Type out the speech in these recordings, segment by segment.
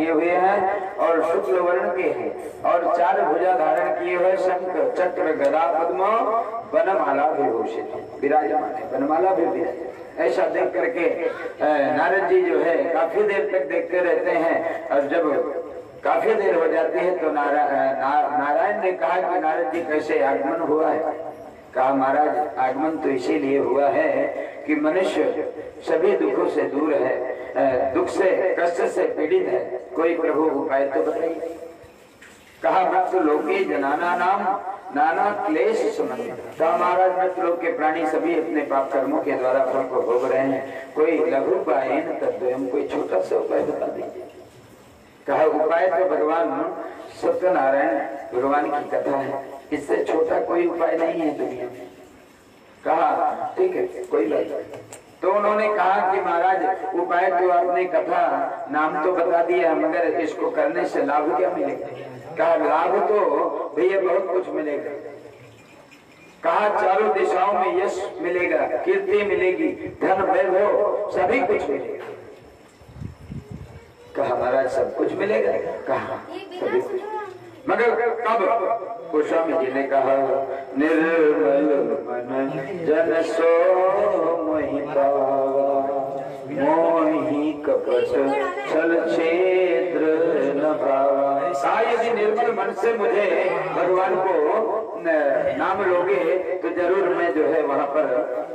किए हुए हैं और शुक्ल वर्ण के हैं और 4 भुजा धारण किए हुए, शंख चक्र गदा पद्म वनमाला विभूषित विराजमान है, वनमाला भी विराजमान। ऐसा देख करके नारद जी जो है काफी देर तक देखते रहते हैं और जब काफी देर हो जाती है तो नारायण ने कहा कि नारद जी कैसे आगमन हुआ है? कहा महाराज आगमन तो इसीलिए हुआ है कि मनुष्य सभी दुखों से दूर है, दुख से कष्ट से पीड़ित है, कोई प्रभु उपाय तो बताइए। कहा मत लोके जनाना नाम नाना क्लेश संबंध। कहा महाराज मत लोग के प्राणी सभी अपने पाप कर्मों के द्वारा फल को भोग रहे हैं, कोई लघु उपाय न तत्व, कोई छोटा सा उपाय बता दीजिए। कहा उपाय तो भगवान सत्यनारायण भगवान की कथा है, इससे छोटा कोई उपाय नहीं है दुनिया में। कहा ठीक है कोई बात नहीं। तो उन्होंने कहा कि महाराज उपाय तो आपने कथा नाम तो बता दिया मगर इसको करने से लाभ क्या मिलेगा? कहा लाभ तो भैया बहुत कुछ मिलेगा। कहा चारों दिशाओं में यश मिलेगा, कीर्ति मिलेगी, धन वैभव सभी कुछ मिलेगा। कहा महाराज सब कुछ मिलेगा? कहा सभी कुछ, मगर कब? गोस्वामी जी ने कहा निर्मल मन जन सो मोहि पावा, मोहि कपट छल छेद्र न भावा। यदि निर्मल मन से मुझे भगवान को नाम लोगे तो जरूर मैं जो है वहां पर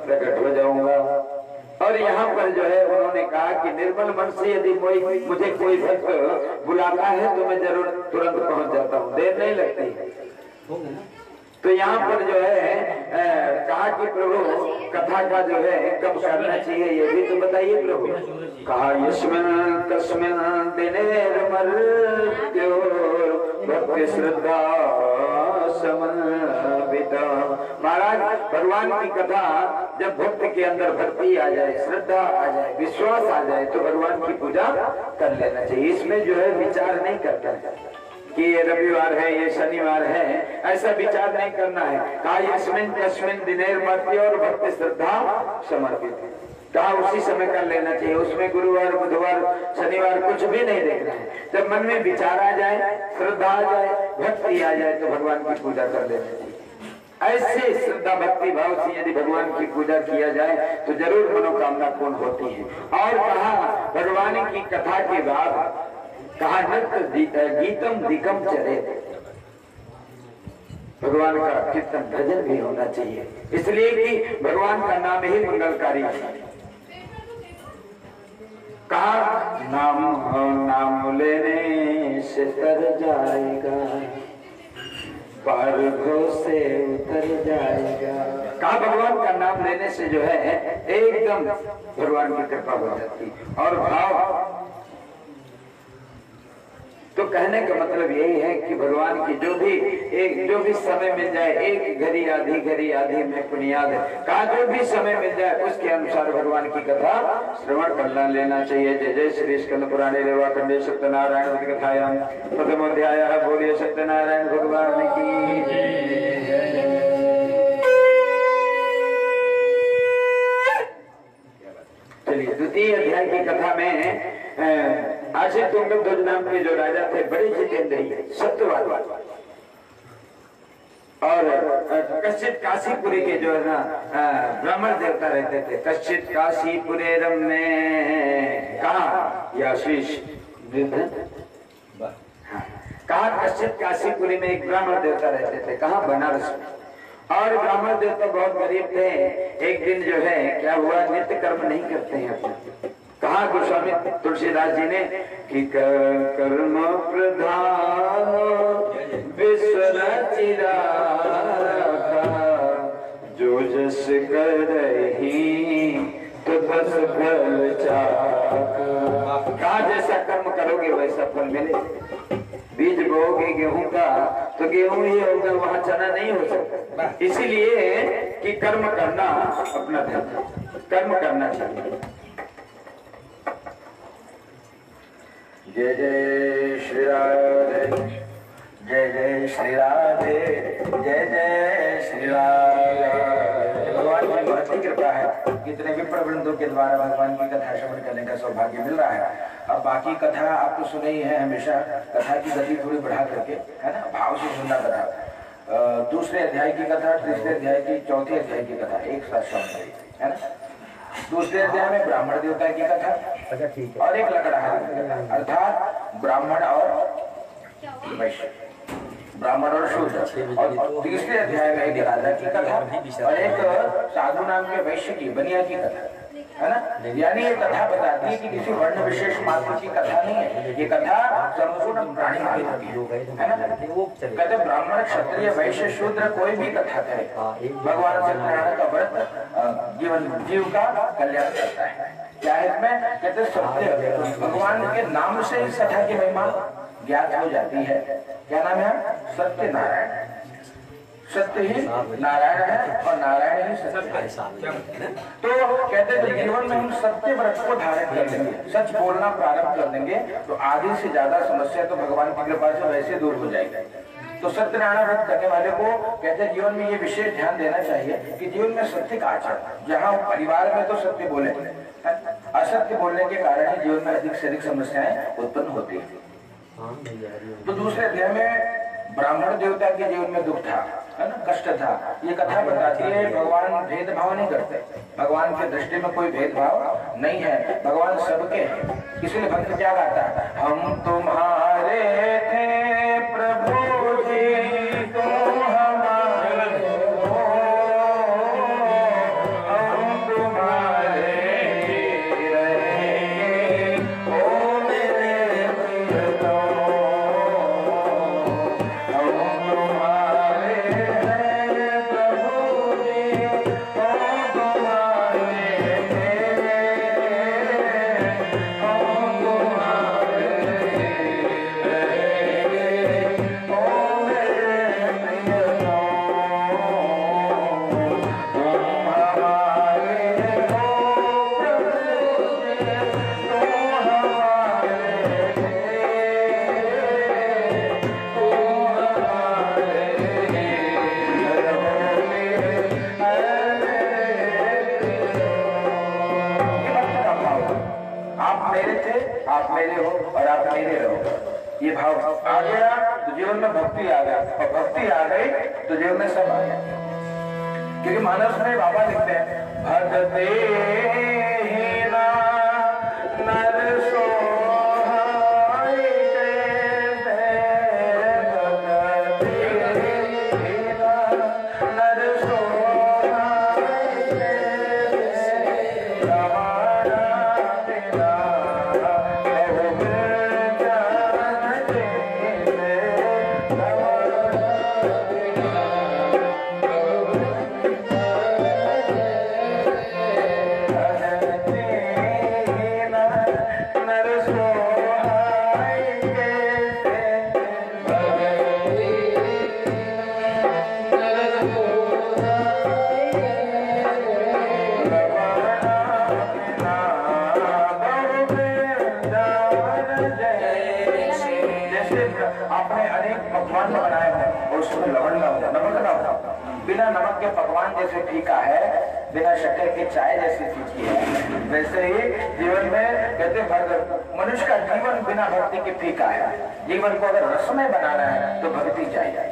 प्रकट हो जाऊंगा। और यहाँ पर जो है उन्होंने कहा कि निर्मल मन से यदि मुझे कोई भक्त बुलाता है तो मैं जरूर तुरंत पहुंच जाता हूँ, देर नहीं लगती। तो यहाँ पर जो है कहा कि प्रभु कथा का जो है कब करना चाहिए ये भी तो बताइए प्रभु। कहा यस्मिन् कस्मिन् दिनेर्मर्त्यो भक्ति श्रद्धा समन्विता। महाराज भगवान की कथा जब भक्त के अंदर भक्ति आ जाए, श्रद्धा आ जाए, विश्वास आ जाए तो भगवान की पूजा कर लेना चाहिए। इसमें जो है विचार नहीं करता है कि ये रविवार है ये शनिवार है, ऐसा विचार नहीं करना है। कहा यस्मिन् कस्मिन् दिनेर्मर्त्यो और भक्ति श्रद्धा समर्पित। कहा उसी समय कर लेना चाहिए, उसमें गुरुवार बुधवार शनिवार कुछ भी नहीं देखना है। जब मन में विचार आ जाए, श्रद्धा आ जाए, भक्ति आ जाए तो भगवान की पूजा कर लेना चाहिए। ऐसे श्रद्धा भक्ति भाव से यदि भगवान की पूजा किया जाए तो जरूर मनोकामना पूर्ण होती है। और कहा भगवान की कथा के बाद कहा नृत्य गीतम दिकम चले, भगवान का कीर्तन भजन भी होना चाहिए, इसलिए कि भगवान का नाम ही मंगलकारी है। कहा नाम लेने से तर जाएगा, पारगो से उतर जाएगा। कहा भगवान का नाम लेने से जो है एकदम भगवान की कृपा हो जाती। और भाव तो कहने का मतलब यही है कि भगवान की जो भी समय मिल जाए, एक घड़ी आधी में पुनियाद है। कहा जो भी समय मिल जाए उसके अनुसार भगवान की कथा श्रवण करना लेना चाहिए। जय जय श्री स्कंद पुराणे रेवा खंडे सत्यनारायण कथायाम प्रथम अध्याय। बोलिए सत्यनारायण भगवान की। चलिए द्वितीय अध्याय की कथा में आशी तुंगध्वज नाम के जो राजा थे बड़े जितेंद्रिय सत्यवाद और कश्चित काशीपुरी के जो है ना ब्राह्मण देवता रहते थे। कश्चित काशीपुरे में कहा याशीष कहा कश्चित काशीपुरी में एक ब्राह्मण देवता रहते थे। कहा बनारस में। और ब्राह्मण देवता बहुत गरीब थे। एक दिन जो है क्या हुआ, नित्य कर्म नहीं करते हैं अपने। कहा गोस्वामी तुलसीदास जी ने कि कर्म प्रधान विश्व रचिरा जो जस करही तो बस फल चाख। कहा जैसा कर्म करोगे वैसा फल मिले। बीज बोओगे गेहूं का तो गेहूं ही होगा, वहां चना नहीं हो सकता। इसीलिए कि कर्म करना अपना धर्म, कर्म करना चाहिए। जय जय श्री राधे, जय जय श्री राधे, जय जय श्री राधे। भगवान में बहुत ही कृपा है, कितने विप्र वृंदों के द्वारा भगवान की कथा श्रवण करने का सौभाग्य मिल रहा है। अब बाकी कथा आपको सुने ही है, हमेशा कथा की गति थोड़ी बढ़ा करके, है ना, भाव से सुनना कथा। दूसरे अध्याय की कथा, तीसरे अध्याय की, चौथे अध्याय की कथा एक साथ श्रवण है ना। दूसरे अध्याय में ब्राह्मण देवता की कथा, अच्छा ठीक है, और एक लकड़हार की कथा, अर्थात ब्राह्मण और वैश्य, ब्राह्मण और शूद्र। और तीसरे अध्याय में एक राजा की कथा और एक साधु नाम के वैश्य की, बनिया की कथा, है ना। यानी ये कथा बताती है कि किसी वर्ण विशेष मात्र की कथा नहीं है, ये कथा संपूर्ण प्राणी मात्र की है ना। कहते ब्राह्मण क्षत्रिय वैश्य शूद्र कोई भी कथा करे, भगवान सत्यनारायण का व्रत जीव का कल्याण करता है। क्या है इसमें, कहते सत्य, भगवान के नाम से इस कथा की महिमा ज्ञात हो जाती है। क्या नाम है, सत्यनारायण। सत्य ही नारायण है और नारायण ही सत्य है। तो कहते हैं जीवन में हम सत्य व्रत को धारण कर लेंगे, सच बोलना प्रारंभ कर देंगे, तो आधी से ज्यादा समस्या तो भगवान की कृपा से वैसे दूर हो जाएगी। तो सत्यनारायण व्रत करने वाले को कहते हैं जीवन में ये विशेष ध्यान देना चाहिए कि जीवन में सत्य का आचरण, जहाँ परिवार में तो सत्य बोले, असत्य बोलने के कारण ही जीवन में अधिक से अधिक समस्याएं उत्पन्न होती है। तो दूसरे अध्याय में ब्राह्मण देवता के जीवन में दुख था, है ना, कष्ट था। ये कथा बताती है भगवान भेदभाव नहीं करते, भगवान की दृष्टि में कोई भेदभाव नहीं है, भगवान सबके हैं। इसलिए भक्त क्या गाता है, हम तुम्हारे थे प्रभु जी, तुम हमारे हो, हम तुम्हारे रहे, ओ मेरे प्रियतम, ये भाव आ गया तो जीवन में भक्ति आ गया, और भक्ति आ गई तो जीवन में सब आ गया। क्योंकि मानस में बाबा लिखते हैं, भगते हीना नर सोहाय कैसे, भगते हीना नर सोहाय कैसे, रमाना बिना बिना नमक के पकवान जैसे फीका है, बिना शक्कर के चाय जैसी फीकी है, वैसे ही जीवन में कहते मनुष्य का जीवन बिना भक्ति के फीका है। जीवन को अगर रसमय बनाना है तो भक्ति चाहिए,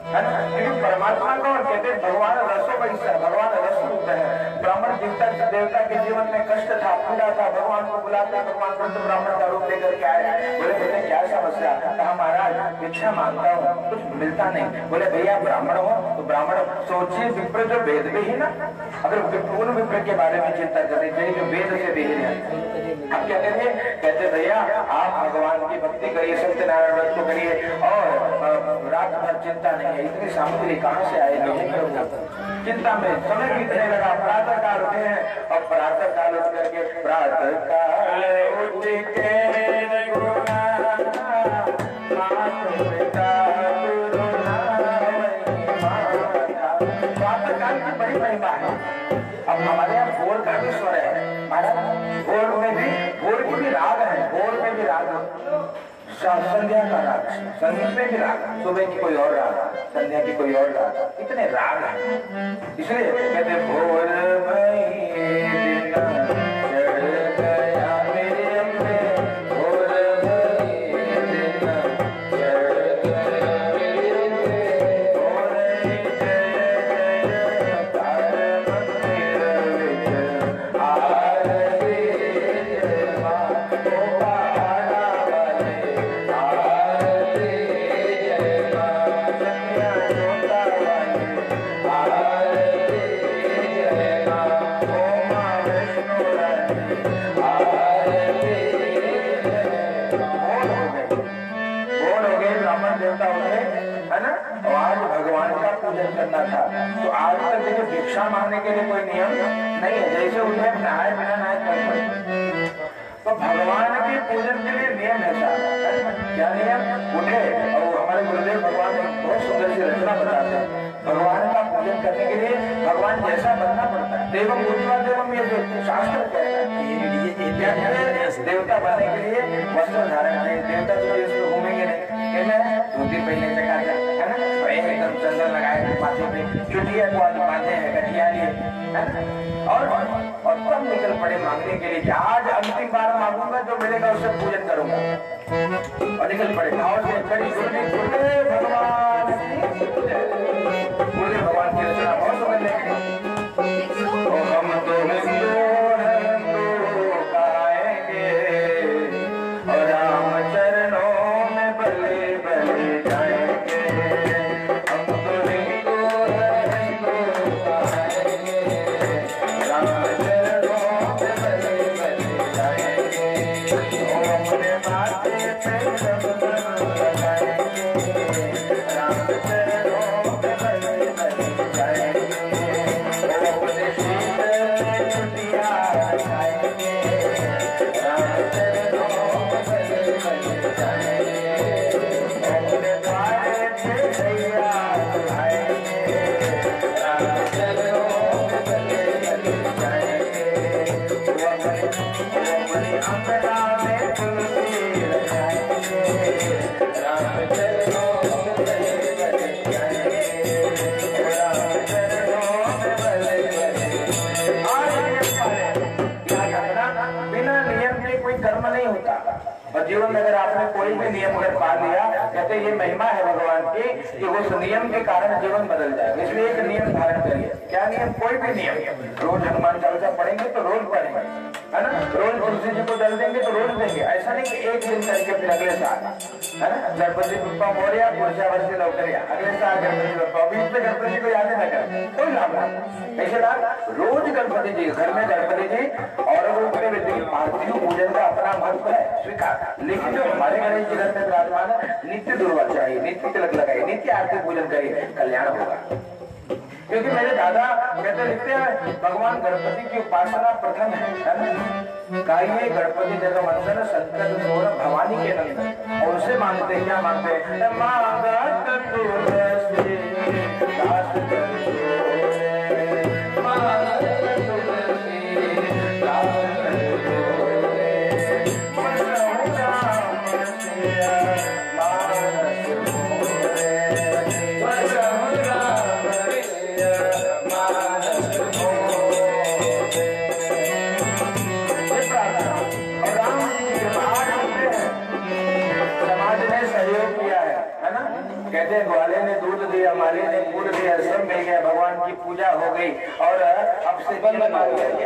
है ना। क्योंकि परमात्मा को कहते हैं भगवान रसो वैसा, भगवान रस रूप है। ब्राह्मण देवता के जीवन में कष्ट था, पीड़ा था, भगवान को बुलाते, भगवान परंतु ब्राह्मण का रूप लेकर के आए। बोले बेटे क्या समस्या, कहा महाराज भिक्षा मांगता हूँ, कुछ मिलता नहीं। बोले भैया ब्राह्मण हो तो ब्राह्मण सोचिए, विप्र जो वेद भी ही ना, अगर पूर्ण विप्र के बारे में चिंता करनी चाहिए जो वेद से भी है। अब क्या करिए, कहते भैया आप भगवान की भक्ति करिए, सत्यनारायण व्रत को करिए, और रात भर चिंता नहीं है, इतनी सामग्री कहाँ से आएगी, चिंता में समय बीतने लगा। प्रातः काल उठे हैं, और प्रातः काल उठ करके प्रातः काल उठ के प्रातः काल की बड़ी महिमा है। अब हमारे यहाँ भोर का भी स्वर है महाराज, भोर में भी, भोर की भी राग है, भोर में भी राग है। संध्या का राग, संगीत में भी राग, सुबह की कोई और राग, संध्या की कोई और राग, इतने राग हैं। इसलिए कहते भोर करना था। तो आज तक देखिए भिक्षा मांगने के लिए कोई नियम नहीं है, जैसे उन्हें नहाए बिना नहाए कर। तो भगवान के पूजन के लिए नियम है सारा। क्या नियम? उठे और हमारे गुरुदेव भगवान बहुत सुंदर सी रचना बताते हैं। भगवान का पूजन करने के लिए भगवान जैसा बनना पड़ता है। देवम भूतवा देवम, ये जो शास्त्र कहता है देवता बनने के लिए वस्त्र धारण करें। देवता तो घूमेंगे नहीं, धोती पहने चका है ना, एकदम चंदन लगाए माथे पे, चुटिया को आज बांधे हैं, गठिया लिए, है ना, और तब निकल पड़े मांगने के लिए कि आज अंतिम बार मांगूंगा, जो मिलेगा उससे पूजन करूंगा, और निकल पड़े। और कड़ी भगवान पूरे भगवान की रचना बहुत सुंदर लगी। हम तो गाएंगे और राम चरणों में बले बले जाएंगे। हम तो राम चरणों में बले बले जाएंगे। अपने माथे पे लगाएंगे, राम चरणों में बले बले जाएंगे। अपने शीतल छुट्टियां लगाएंगे, राम चरणों में बले बले जाएंगे। अपने द्वारे पे दैया लगाएंगे, राम चरणों में बले बले जाएंगे। अपने अंगना में तुलसी लगाएंगे, राम चरणों में बले बले जाएंगे। राम चरणों में बले बले। बिना नियम के कोई कर्म नहीं होता। और जीवन में अगर आपने कोई भी नियम अगर पा लिया, कहते ये महिमा है भगवान की कि उस नियम के कारण जीवन बदल जाए। इसलिए एक नियम धारण करिए। क्या नियम? कोई भी नियम। रोज हनुमान चालीसा पढ़ेंगे तो रोज पढ़ेंगे, है ना, रोज तुलसी जी को जल देंगे तो रोज देंगे। ऐसा नहीं कि एक दिन करके फिर अगले साल, है ना, गणपति बप्पा मोरया पुरुषा वर्षी लौटरिया, अगले साल गणपति बप्पा, बीच में गणपति जी को याद न करें, कोई लाभ नहीं। ऐसे लाभ रोज गणपति जी घर में, गणपति जी और पार्थिव पूजन का अपना महत्व है, स्वीकार। लेकिन जो हमारे गणेश जी घर में विराजमान है, नित्य दुर्वा चाहिए, नित्य तिलक लगाइए, नित्य आरती पूजन करिए, कल्याण होगा। क्योंकि मेरे दादा कहते लिखते हैं भगवान गणपति की उपासना प्रथम है ना। गाइए गणपति जगह मंथन संकट मोर भवानी के नंदन। और उनसे मांगते हैं, क्या मांगते हैं? कहते ग्वाले ने दूध दिया, माली ने गुड़ दिया, सब मिल गया, भगवान की पूजा हो गई। और अब से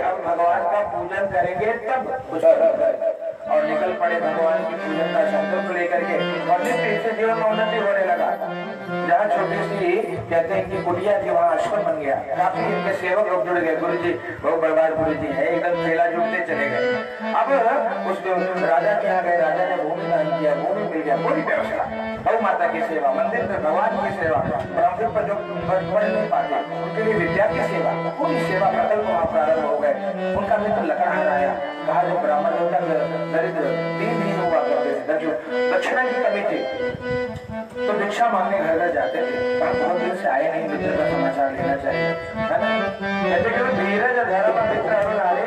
अब भगवान का पूजन करेंगे तब कुछ और निकल पड़े भगवान की पूजन का संकल्प लेकर के। और इससे जीवन में उन्नति होने लगा। जहाँ छोटी सी कहते हैं कि कुटिया थी, वहाँ आश्रम बन गया। काफी इनके सेवक लोग जुड़ गए। गुरु जी बहुत बर्बाद गुरु जी है, एकदम चेला जुड़ते चले गए। अब उस राजा के यहाँ गए, राजा ने भूमि दान किया, भूमि मिल गया, पूरी व्यवस्था, गौ माता की सेवा, मंदिर में भगवान की सेवा, ब्राह्मण पर जो पढ़ नहीं पाते उनके लिए विद्या की सेवा, पूरी सेवा प्रकल्प वहाँ प्रारंभ हो गए। उनका मित्र लकड़हार आया, कहा जो ब्राह्मण देवता दरिद्र दीनहीन हुआ करते थे, दक्षिणा की कमी थी तो भिक्षा मांगने घर घर जाते थे, बहुत दिन से आए नहीं, मित्र का समाचार लेना चाहिए, है ना। कहते कि धीरज धर्म मित्र नारे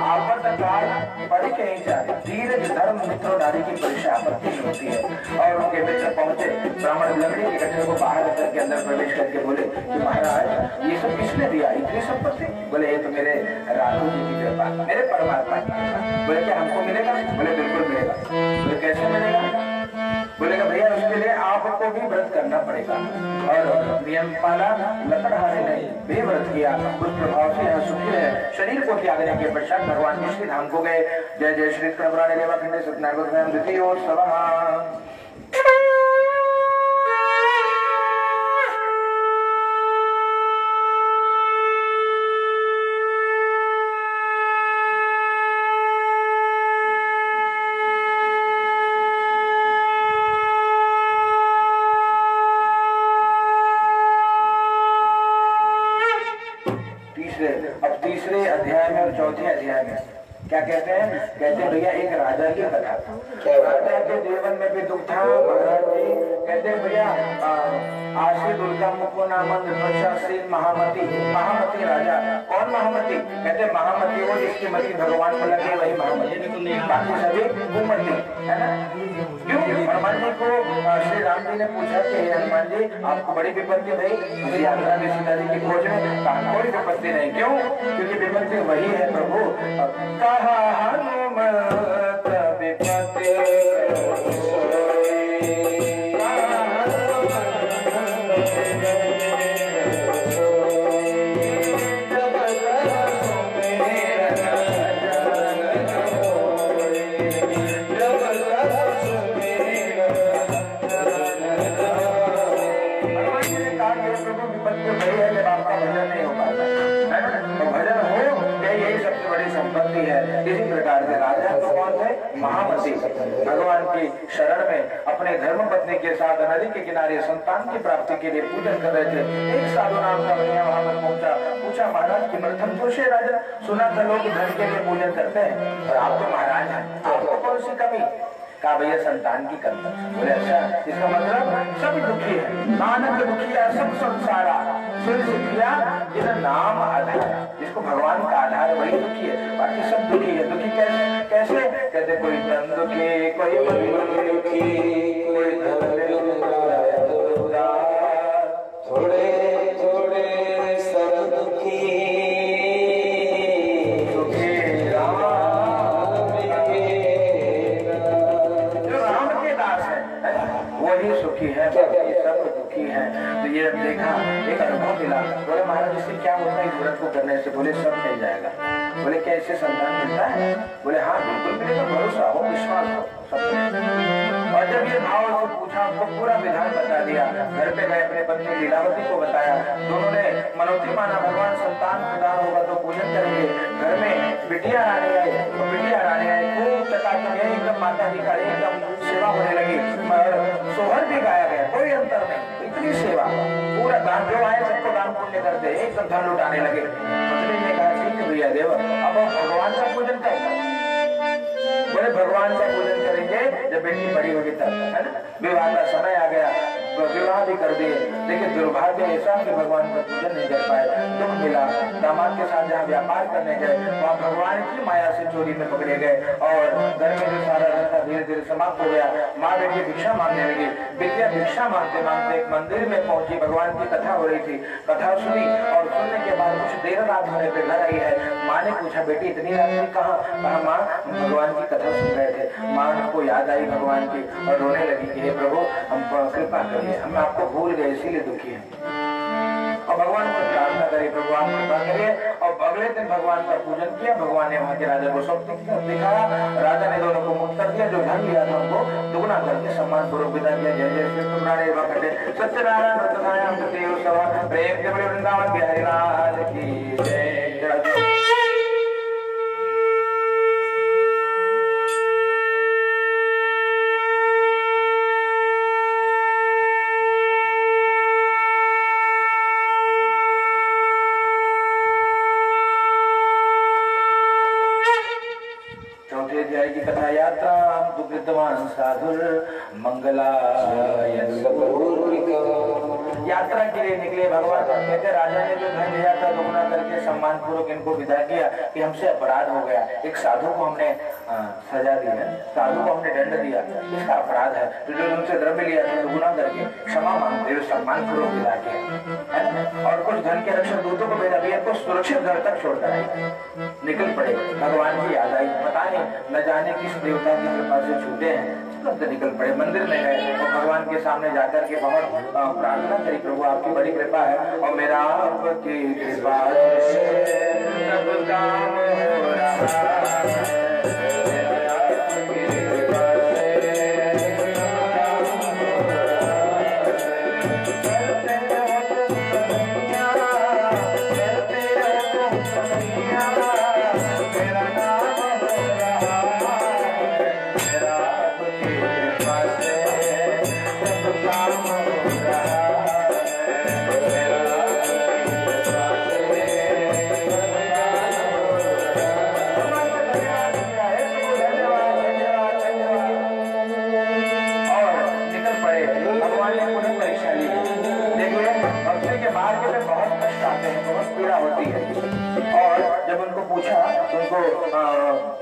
आपत काल पढ़ के ही जाए। धीरज धर्म मित्र नारी की परीक्षा आपत्ति में होती है। और उनके मित्र पहुंचे, ब्राह्मण लकड़ी के गठरी को बाहर रख के अंदर प्रवेश करके बोले कि महाराज ये सब किसने दिया, इतनी संपत्ति? बोले ये तो मेरे राघव जी की कृपा, मेरे परमात्मा की कृपा। बोले क्या हमको मिलेगा? बोले बिल्कुल मिलेगा। बोले कैसे मिलेगा? बोलेगा भैया उसके लिए आपको भी व्रत करना पड़ेगा। और नियम पाला, लकड़हारे ने भी व्रत किया, उस प्रभाव से यह सुखी है। शरीर को त्यागने के पश्चात भगवान के श्री धाम को गए। जय जय श्री कृष्ण पुराण देवा खंडे सत्यनारायण द्वितीय उत्सव। तीसरे अध्याय में और चौथे अध्याय में क्या कहते हैं? कहते हैं भैया एक राजा की कथा। राजा के जीवन में भी दुख था महाराज जी। कहते हैं भैया आशी दुर्गा मुको नामन श्री महामती। महामती राजा। कौन महामती? कहते महामती वो जिसकी मति भगवान को लगे वही महामती, बाकी सभी कुमती, है ना। क्यों? हनुमान जी को श्री राम जी ने पूछा कि हनुमान जी आपको बड़ी विपत्ति भई यात्रा में सीता जी की खोज में? कहा कोई विपत्ति नहीं। क्यों? क्योंकि विपत्ति वही है प्रभु। कहा हनुमत विपत्ति इसी प्रकार से राजा तो कौन थे? महामती। भगवान की शरण में अपने धर्म पत्नी के साथ नदी के किनारे संतान की प्राप्ति के लिए पूजन कर रहे थे। एक साधु नाम का भैया वहां पर पहुंचा, पूछा महाराज की प्रथम पुरुष है राजा, सुना था लोग धन के लिए पूजन करते हैं और आप तो महाराज हैं, आपको कौन सी कमी? कहा भैया संतान की कमी। बोले अच्छा, इसका मतलब सब दुखी है, नानक दुखिया सब संसारा, सुन सिखिया जिन नाम आधार। जिसको भगवान का आधार वही दुखी है, बाकी सब दुखी है। दुखी कैसे? कैसे? कहते कोई धन दुखी, कोई मन दुखी, कोई थोड़े थोड़े सब दुखी, वही सुखी है, सब दुखी है। तो ये देखा, एक अनुभव मिला। बोले महाराज इससे क्या होता है इस व्रत को करने से? बोले सब मिल जाएगा। बोले क्या इससे संतान मिलता है? बोले हाँ बिल्कुल मिलेगा, भरोसा हो, विश्वास हो, सब। और जब ये भाव से पूछा तो पूरा विधान बता दिया। घर पे गए, अपने पत्नी लीलावती को बताया। दोनों ने मनोती माना, भगवान संतान प्रदान होगा तो पूजन करेंगे। घर में बिटिया आने आए तो बिटिया आने आए, खूब चकाचक एकदम माता जी का एकदम सेवा होने लगी और सोहर भी गाया गया, कोई अंतर नहीं, इतनी सेवा। पूरा दान जो आए सबको दान पुण्य करते, एकदम धन लुटाने लगे। पत्नी ने कहा ठीक है भैया देव, अब भगवान का पूजन करेंगे। बोले भगवान का पूजन करेंगे जब बेटी बड़ी होगी तब, है ना। विवाह का समय आ गया तो विवाह भी कर दिए, लेकिन दुर्भाग्य ऐसा कि भगवान का पूजन नहीं कर पाए। दुख मिला। दामाद के साथ जहाँ व्यापार करने गए वहाँ भगवान की माया से चोरी में पकड़े गए और घर में जो सारा रहता धीरे धीरे समाप्त हो गया। माँ बेटी भिक्षा मांगने लगी। विद्या भिक्षा मांगते मांगते एक मंदिर में पहुंची, भगवान की कथा हो रही थी। कथा सुनी और सुनने के बाद कुछ देर रात होने पे घर आई है। माँ ने पूछा बेटी इतनी रात में कहाँ? कहा माँ भगवान की कथा सुन रहे थे। माँ को याद आई भगवान की और रोने लगी कि हे प्रभु हम कृपा करिए, हम आपको भूल गए इसीलिए दुखी हैं। और भगवान को प्रार्थना करिए, भगवान कृपा करिए। और अगले दिन भगवान का पूजन किया। भगवान ने वहाँ के राजा को सब दिखाया। राजा ने दोनों को मुक्त कर दिया, जो धन लिया था उनको दुगुना करके सम्मान पूर्वक विदा किया। जय जय श्री कृष्ण सत्यनारायण प्रेम के बड़े वृंदावन बिहारी लाल की जय। कथा यात्रा दुर्गतवान भगवान साधुर मंगलाय। यात्रा के लिए निकले भगवान। कहते राजा ने जो धन लिया था दुगना करके सम्मान पूर्वक इनको विदा किया कि हमसे अपराध हो गया, एक साधु को हमने सजा दी है, साधु को हमने दंड दिया, इसका अपराध है, तो जो उनसे द्रव्य लिया था दुगना करके क्षमा मांगते हुए सम्मान पूर्वक विदा किया और कुछ धन के रक्षक दूतों को भेजा, भैया को सुरक्षित घर तक छोड़कर आए। निकल पड़े, भगवान की याद आई, पता नहीं न जाने किस देवता की कृपा से छूटे हैं, तुरंत निकल पड़े, मंदिर में गए और भगवान के सामने जाकर के बहुत प्रार्थना करी, प्रभु आपकी बड़ी कृपा है और मेरा आपकी कृपा से सब काम हो रहा है।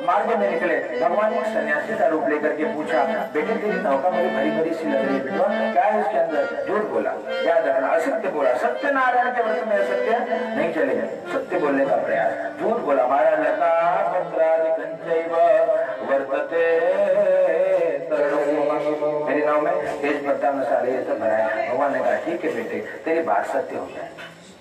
मार्ग में निकले, भगवान ने सन्यासी का रूप लेकर के पूछा, बेटे तेरी नौका मुझे भरी भरी सी लग रही है, बेटा क्या है इसके अंदर? झूठ बोला, याद रखना, असत्य बोला, सत्य नारायण के व्रत में असत्य नहीं चलेगा, सत्य बोलने का प्रयास, झूठ बोला, मारा लता पत्रादिकंचैव वर्तते, मेरी नाव में तेज पत्ता मसाले ये सब भरा है। भगवान ने कहा ठीक है बेटे तेरी बात सत्य हो जाए,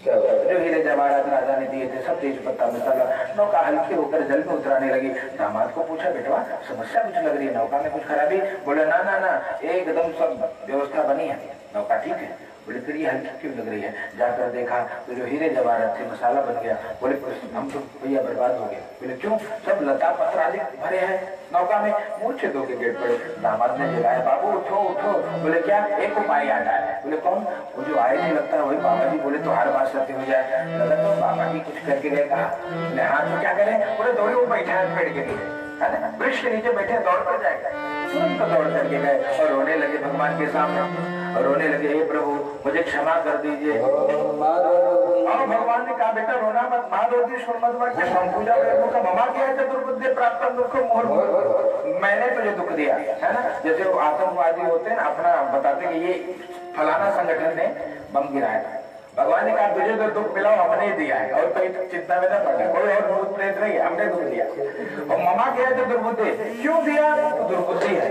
जो हीरे जवाहरात राजा ने दिए थे सब तेज पत्ता मसाला, नौका हल्की होकर जल में उतराने लगी। दामाद को पूछा बेटवा समस्या कुछ लग रही है, नौका में कुछ खराबी? बोले ना ना ना एकदम सब व्यवस्था बनी है, नौका ठीक है। बोले फिर ये हल्की क्यों लग रही है? जाकर देखा तो जो हीरे जवाहरात थे मसाला बन गया। बोले हम तो भैया बर्बाद हो गए। बोले क्यों? सब लता पत्र आदि भरे हैं नौका में। मूर्छे धो के गिर पड़े। दामाद ने जगाया, बाबू उठो उठो। बोले क्या? एक उपाय याद आया। बोले कौन? वो जो आए नहीं लगता है वही बाबा जी। बोले तो हर बात सत्य हो जाए। लगा तो बाबा जी कुछ करके गए। कहा बोले हाँ तो क्या करें? बोले दौड़े, वो बैठे हैं पेड़ के नीचे, है ना, वृक्ष के नीचे बैठे, दौड़ कर जाएगा। तुरंत दौड़ करके गए और रोने लगे भगवान के सामने और रोने लगे, हे प्रभु मुझे क्षमा कर दीजिए। और भगवान ने कहा बेटा रोना मत, पूजा का ममा क्या है चतुर्बुद्धि प्राप्त दुख मोर, मैंने तुझे दुख दिया है ना। जैसे वो आतंकवादी होते हैं अपना बताते कि ये फलाना संगठन ने बम गिराया था, भगवान ने कहा तुझे तो दुख मिला हमने ही दिया है और कोई चिंता में न पड़ना, कोई और भूत प्रेत नहीं, हमने दुख दिया। और ममा क्या है दुर्बुद्धि, क्यों दिया? तो दुर्बुद्धि है,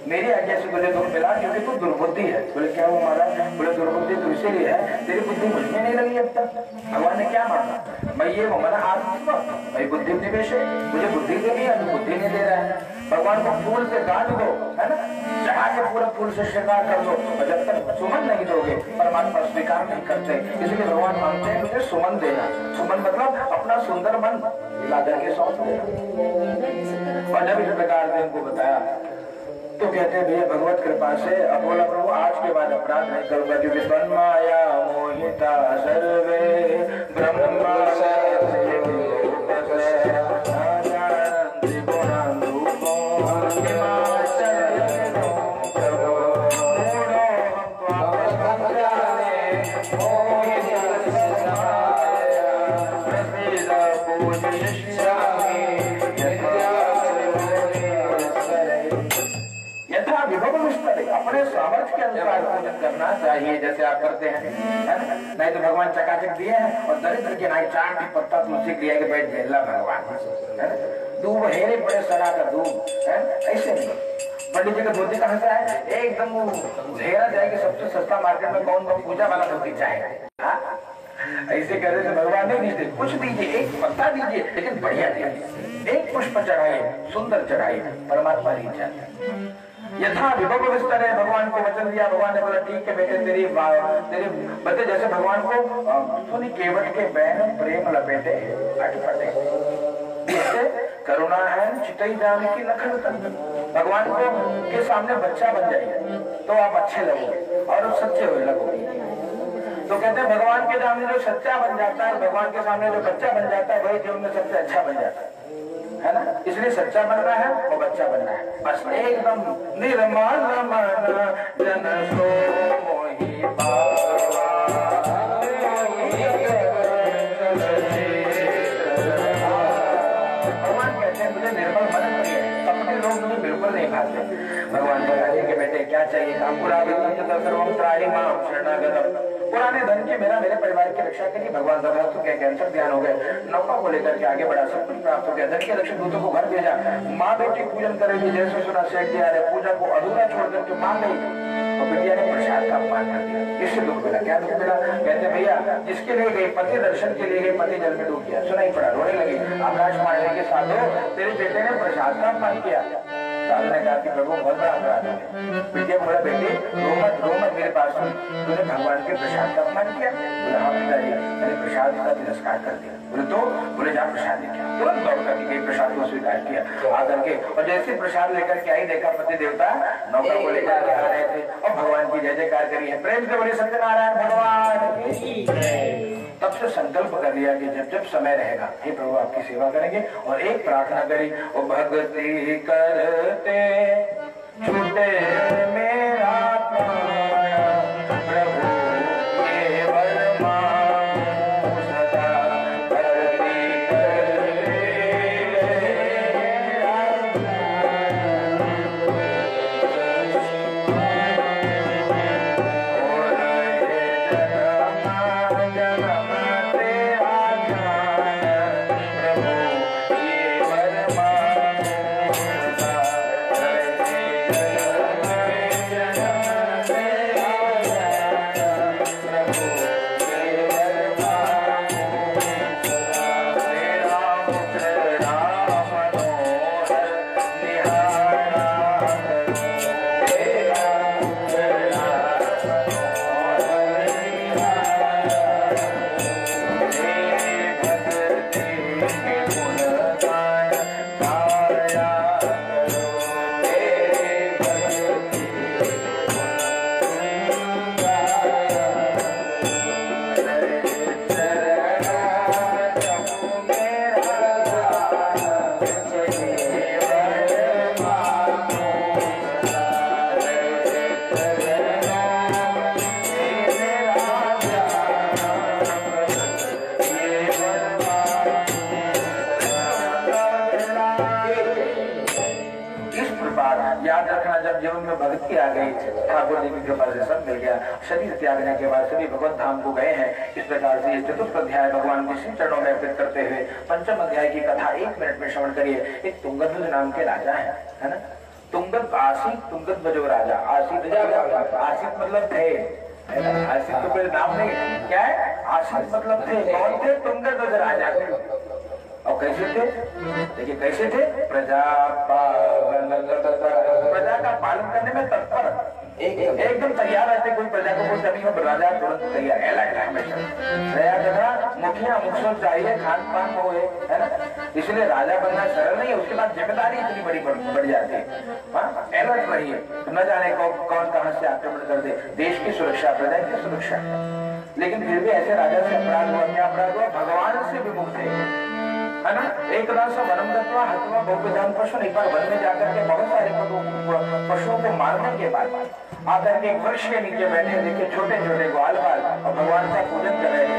मेरी आज्ञा से तुझे दुख मिला क्योंकि तू दुर्बुद्धि है। बोले क्या वो महाराज? बोले दुर्बुद्धि तो इसीलिए है तेरी बुद्धि मुझमें नहीं लगी अब तक। भगवान ने क्या माना? मैं ये मना आत्मा मैं बुद्धि निवेश है, मुझे बुद्धि दे दिया, बुद्धि नहीं दे रहा है। भगवान को फूल से गांठ दो, है ना, चढ़ा के पूरा फूल से स्वीकार कर दो, और जब तक सुमन नहीं दोगे परमात्मा स्वीकार नहीं करते। इसलिए भगवान मांगते हैं मुझे सुमन देना। सुमन मतलब अपना सुंदर मन लादर के सौंप देना। और जब इस प्रकार से इनको बताया तो कहते हैं भैया भगवत कृपा से अब बोला प्रभु आज के बाद अपराध नहीं करूंगा, क्योंकि तन्माया मोहिता सर्वे ब्रह्मा अपने सामर्थ्य के अनुसार पूजन करना चाहिए जैसे आप करते हैं, है ना। नहीं तो भगवान चकाचक दिए हैं और दरिद्र के नाई चार की पत्ता तुलसी क्रिया के बैठ झेला भगवान, है ना। दूब हेरे बड़े सरा का दूब, है ऐसे नहीं। पंडित जी का धोती कहाँ से आए? एकदम घेरा जाएगी सबसे सस्ता मार्केट में, कौन पूजा वाला धोती चाहेगा? ऐसे कहते थे भगवान नहीं दीजिए, कुछ दीजिए, एक पत्ता दीजिए लेकिन बढ़िया दीजिए, एक पुष्प चढ़ाइए, सुंदर चढ़ाइए, परमात्मा नहीं चाहते। यथा विभव विस्तार है, भगवान को वचन दिया। भगवान ने बोला ठीक है बेटे तेरी बते जैसे भगवान को सुनी केवट के बहन प्रेम लपेटे अटपटे, करुणा है चितई जाने की लखन तक। भगवान को के सामने बच्चा बन जाइए तो आप अच्छे लगोगे और सच्चे लगोगे। तो कहते हैं भगवान के सामने जो सच्चा बन जाता है, भगवान के सामने जो बच्चा बन जाता है वही जीवन में सबसे अच्छा बन जाता है। है ना। इसलिए सच्चा बनना है और बच्चा बनना है, बस एकदम निर्मल मन जन सो मोहि बाबा। भगवान कहते हैं मुझे निर्मल मन प्रिय है, अपने लोग मुझे बिल्कुल नहीं भाते। भगवान बताते के बेटे क्या चाहिए काम पूरा पुराने धन की मेरे परिवार की रक्षा के लिए भगवान जबरदस्त के कैंसर ध्यान हो गए, नौका को लेकर के आगे बढ़ा, सब कुछ प्राप्त हो गया, धन के रक्षक दूतों को घर भेजा, माँ बेटी पूजन करेगी जैसे सुना सेठ दिया रे, पूजा को अधूरा छोड़ करके मां गई तो बिटिया ने प्रसाद का अपमान कर दिया। इससे दुख मिला, क्या दुख मिला? कहते भैया जिसके लिए गई पति दर्शन के लिए गई, पति जल में डूब गया, सुना ही पड़ा, रोने लगी, आकाश मारने के साधो तेरे बेटे ने प्रसाद का अपमान किया। साधु ने कहा कि प्रभु बहुत बड़ा अपराध है, बेटे बोला बेटे रो मत मेरे पास, तूने भगवान के प्रसाद का अपमान किया। बोला हाँ पिताजी मैंने प्रसाद का तिरस्कार कर दिया। बोले तो? बोले जा प्रसाद लेके आ। तुरंत दौड़ करके गई, प्रसाद को स्वीकार किया आकर के, और जैसे प्रसाद लेकर के आई देखा पति देवता नौका को लेकर के आ रहे थे और भगवान की जय जयकार करी है। प्रेम से बोले सत्यनारायण भगवान की। तब से संकल्प कर लिया कि जब जब समय रहेगा हे प्रभु आपकी सेवा करेंगे, और एक प्रार्थना करी, ओ भक्ति करते छूटे मेरा प्राण, प्रभु केवल मांगू सदा, भक्ति करते भक्ति आ गई, ठाकुर जी की कृपा से सब मिल गया। शरीर त्यागने के बाद सभी भगवत धाम को गए हैं। इस प्रकार से चतुर्थ अध्याय भगवान के श्री चरणों में अर्पित करते हुए पंचम अध्याय की कथा 1 मिनट में श्रवण करिए। एक तुंगध्वज नाम के राजा है ना, तुंगत आसित तुंगध्वज राजा, आसित मतलब थे, आसित तो कोई नाम नहीं, क्या है आसित मतलब थे, कौन थे? तुंगध्वज राजा थे। और कैसे थे? देखिए कैसे थे, प्रजा का पालन करने में तत्पर, एकदम तैयार रहते, कोई प्रजा को कोई कमी हो राजा तुरंत तैयार है, मुखिया मुखिया चाहिए, खान पान हो, है ना। इसलिए राजा बनना सरल नहीं है, उसके बाद जिम्मेदारी इतनी बड़ी बढ़ जाती है, अलर्ट रहिए, न जाने कौन कहां से आक्रमण कर दे। देश की सुरक्षा, प्रजा की सुरक्षा, लेकिन फिर भी ऐसे राजा से अपराध हुआ, क्या अपराध हुआ? भगवान से विमुख थे, है ना। एक तरह से वनम तत्वा हत्वा बहुविधान पशु, एक बार वन में जाकर के बहुत सारे पशुओं को मारने के बाद आकर के एक वृक्ष के नीचे बैठे, देखिए छोटे छोटे ग्वाल बाल और भगवान का पूजन कर रहे थे।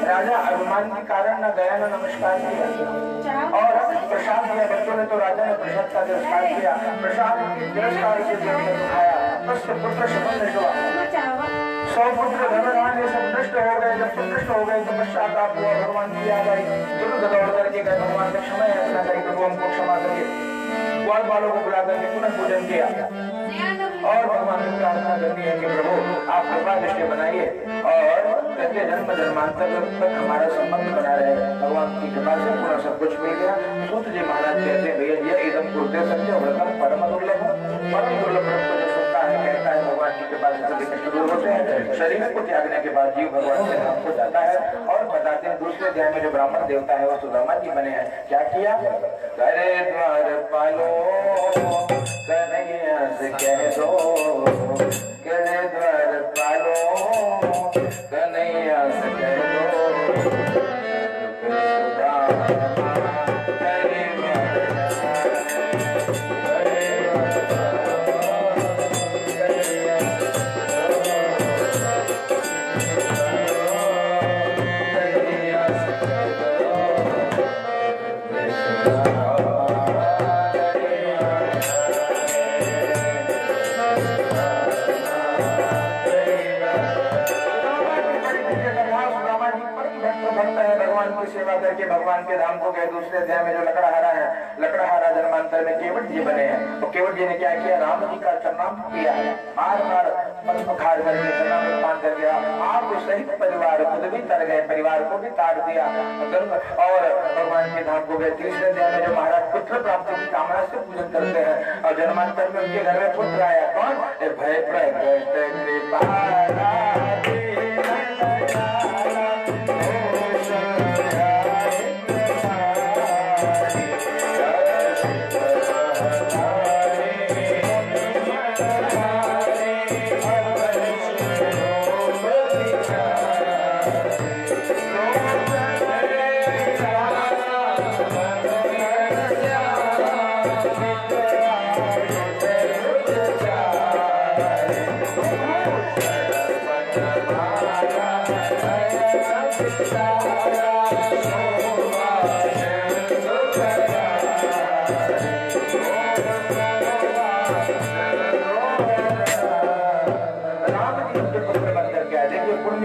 राजा अभिमान के कारण न गया न नमस्कार किया और प्रसाद दिया बच्चों ने, तो राजा ने प्रसाद का तिरस्कार किया। प्रसाद के तिरस्कार से जब खाया पुत्र शपथ हुआ, 100 पुत्र धनवान ये सब नष्ट हो गए। जब सब नष्ट हो गए तो पश्चाताप हुआ, भगवान की याद आई, तुरंत दौड़ करके गए भगवान से क्षमा याचना करी, प्रभु हमको क्षमा करिए। ग्वाल वालों को बुला करके पुनः पूजन किया और भगवान से प्रार्थना करनी है कि प्रभु आप कृपा दृष्टि बनाइए और कहते जन्म जन्मांतर तक हमारा संबंध बना रहे। भगवान की कृपा से पूरा सब कुछ मिल गया। सूत जी महाराज कहते भैया ये एकदम कुर्ते सत्य व्रतम परम दुर्लभ, परम दुर्लभ व्रत को जो सुनता है कहता है भगवान की कृपा से सभी कष्ट दूर होते हैं। शरीर को त्यागने के बाद जीव भगवान के धाम को जाता है। और बताते हैं दूसरे अध्याय में जो ब्राह्मण देवता है वो सुदामा जी बने हैं। क्या किया? करे द्वार पालो कन्हैया से कह दो, करे द्वार पालो कन्हैया से कह दो, सेवा करके भगवान के धाम को गए। दूसरे अध्याय में जो लकड़हारा है, लकड़हारा जन्मांतर में केवट जी बने हैं। तो केवट जी ने क्या किया? राम जी का चरणाम किया है, बार बार पद्म खाड़ करके चरणाम मान कर गया। आप सहित परिवार खुद भी तर गए, परिवार को भी तार दिया और भगवान के धाम को गए। तीसरे अध्याय में जो महाराज पुत्र प्राप्ति की कामना से पूजन करते हैं और जन्मांतर में उनके घर में पुत्र आया। कौन? भय प्रकट कृपाला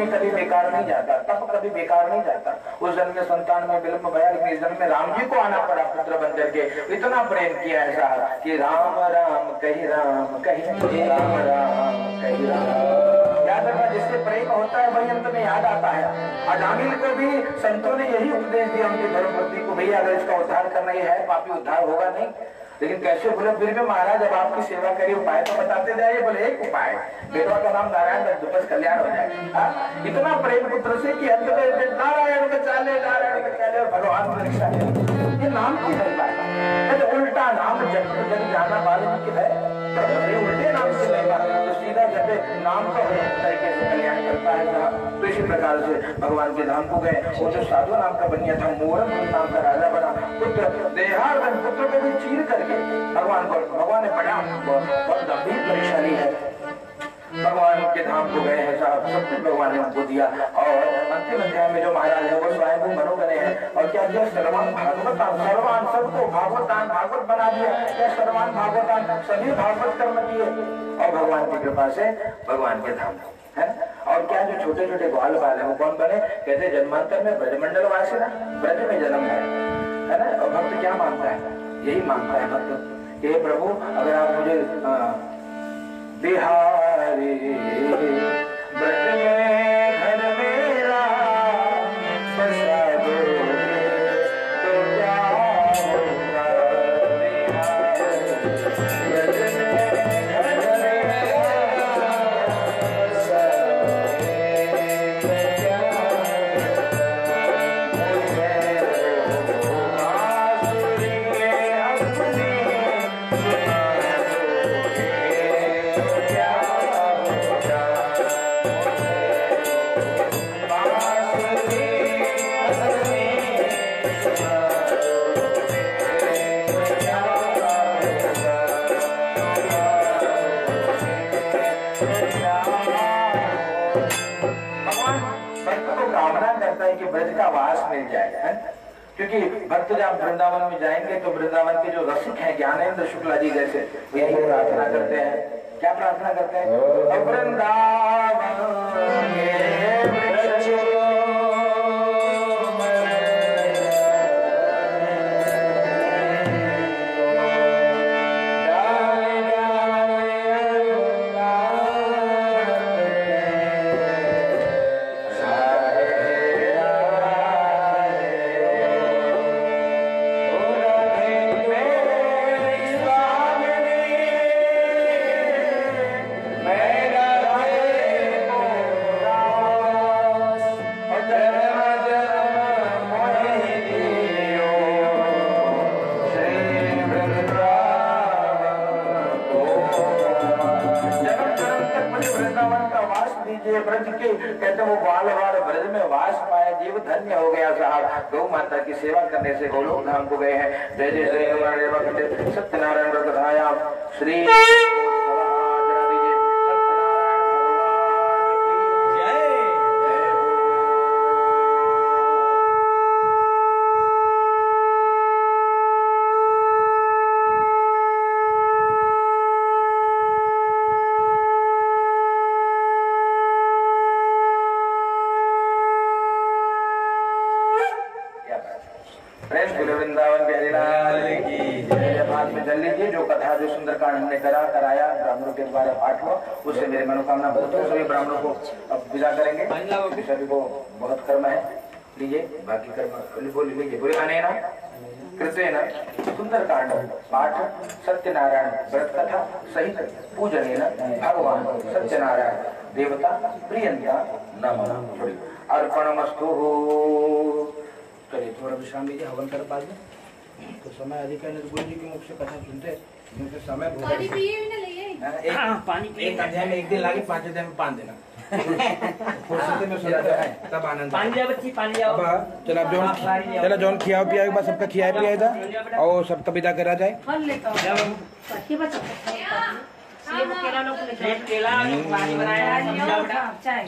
कभी बेकार नहीं जाता, तप कभी बेकार नहीं जाता। उस जन्म में संतान में विलंब भया, लेकिन इस जन्म में राम जी को आना पड़ा पुत्र बन करके। इतना प्रेम किया ऐसा कि राम राम कही राम कही राम राम कही राम। याद रखना जिससे प्रेम होता है वही अंत में याद आता है। अजामिल को भी संतों ने यही उपदेश दिया उनकी धर्मपत्नी को, भैया अगर इसका उद्धार करना ही है, पापी उद्धार होगा नहीं। लेकिन कैसे बोले? फिर भी महाराज जब आपकी सेवा करिए उपाय तो बताते जाइए। बोले एक उपाय, बेटवा का नाम नारायण दुपस कल्याण हो जाएगा। इतना प्रेम पुत्र से कि अंत में नारायण के चाले, नारायण के चाले, भगवान परीक्षा ये नाम की है। तो उल्टा नाम जब जब जाना वाल्मीकि है, उल्टे नाम से लेगा तो सीधा जब नाम को तरीके से कल्याण करता है। तो इसी प्रकार से भगवान के धाम को गए। वो जो साधु नाम का बनिया था, मोरन नाम का राजा बना। पुत्र देहार्दन पुत्र को भी चीर करके भगवान ने बड़ा बहुत गंभीर परीक्षा ली है। भगवान के धाम को गए हैं साहब, सब कुछ भगवान ने हमको दिया। और अंतिम अध्याय में जो महाराज है वो स्वयं मनो बने हैं। और क्या किया? सर्वान भागवतान, सर्वान सबको भागवतान भागवत बना दिया। क्या सर्वान भागवतान, सभी भागवत कर्म किए और भगवान की कृपा से भगवान के धाम है। और क्या जो छोटे छोटे ग्वाल बाल है वो कौन बने? कहते जन्मांतर में ब्रजमंडल वासी ना, ब्रज में जन्म है ना। और भक्त क्या मानता है? यही मानता है भक्त, हे प्रभु अगर आप मुझे बिहारी ब्रज में घर मेरा बसा दोगे तो क्या होगा? ब्रज में घर मेरा बसा दोगे तो क्या होगा? भक्त को कामना करता है कि ब्रज का वास मिल जाए, है? क्योंकि भक्त जब वृंदावन में जाएंगे तो वृंदावन के जो रसिक हैं ज्ञानेंद्र शुक्ला जी जैसे यही प्रार्थना करते हैं। क्या प्रार्थना करते हैं? वृंदावन ब्रज के कहते वो बाल बाल ब्रज में वास पाया, जीव धन्य हो गया साहब। गौ माता की सेवा करने से गोलोक धाम को गए हैं। जय जय श्री सत्यनारायण व्रतधायाम श्री वृंदावन बिहारी लाल की जय। हाथ में जल लीजिए। जो कथा जो सुंदरकांड हमने कराया ब्राह्मणों के द्वारा पाठ हुआ, उससे मेरी मनोकामना बहुत है। सभी ब्राह्मणों को अब विदा करेंगे। सभी को बहुत कर्म है, लीजिए बाकी कर्म बोल लीजिए। बोले अनेना कृतेन सुंदरकांड पाठ सत्यनारायण व्रत कथा सहित पूजनेन भगवान सत्यनारायण देवता प्रियंता नमः अर्पणमस्तु। चलिए थोड़ा विश्राम लीजिए, हवन कर बाद में तो समय अधिक है। गुरु जी के मुख से कथा सुनते क्योंकि समय पानी पिए भी ना लिए पानी एक अध्याय में एक दिन लागे, 5 अध्याय में 5 देना फुर्सत में सुना है तब आनंद। पानी जाओ बच्ची, पानी जाओ। चला जौन खिया पिया एक बार सबका खिया पिया था और सबका विदा करा जाए। फल लेता हूं बाकी बच्चा सेब केला लोग केला पानी बनाया चाय